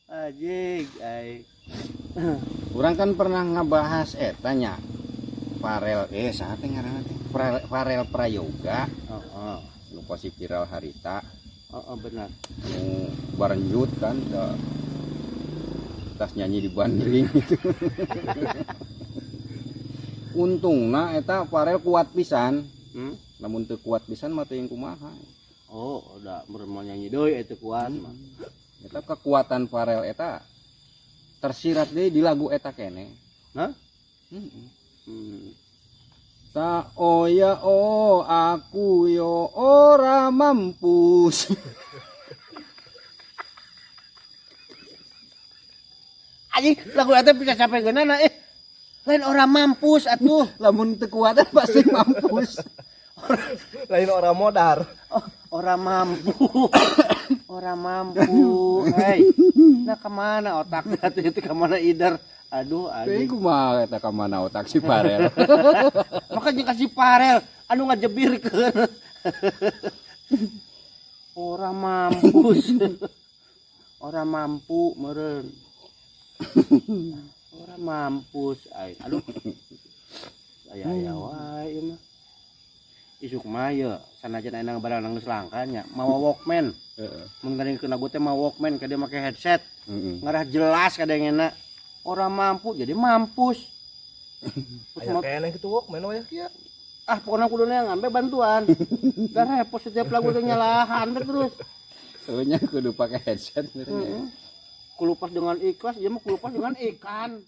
Ajig ai. Urang kan pernah ngebahas tanya Farel saha teh ngaranna teh? Farel Prayoga. Heeh. Nu posisi viral harita. Heeh benar. Nu barenjut kan tas nyanyi di bandring gitu. Untungna eta Farel kuat pisan. Namun teu kuat pisan mah teuing kumaha. Oh, udah mau nyanyi deui eta kuat mah. Eta kekuatan Farel eta tersirat deui di lagu eta kene. Hah? Ta oya aku yo ora mampus. Anjing lagu eta bisa sampai geunana lain orang mampus atuh. Lamun teu kuat pasti mampus. Lain orang modar. Oh, orang mampu. Orang mampu. Hei. Nah kemana otaknya itu kemana idar? Aduh, Teuing kumaha eta ka mana otak si Farel. Makanya kasih Farel anu ngajebirkeun. Orang mampus. Orang mampu meureun. Orang mampus ai. Aduh. Aya wae ieu mah. Isuk mah ye sanajan aya barang nang geus langka nya mawa Walkman. Heeh. Mun gadeng lagu teh mawa Walkman kada make headset. Ngarah jelas kadengena. Orang mampu jadi mampus. Aya kene kitu Walkman we kieu. Ah pokona kuduna ngambe bantuan. Da repot setiap lagu teh nyalahan terus. Soalnya kudu pakai headset. Kulupas dengan ikhlas, dia mah kulupas dengan ikan.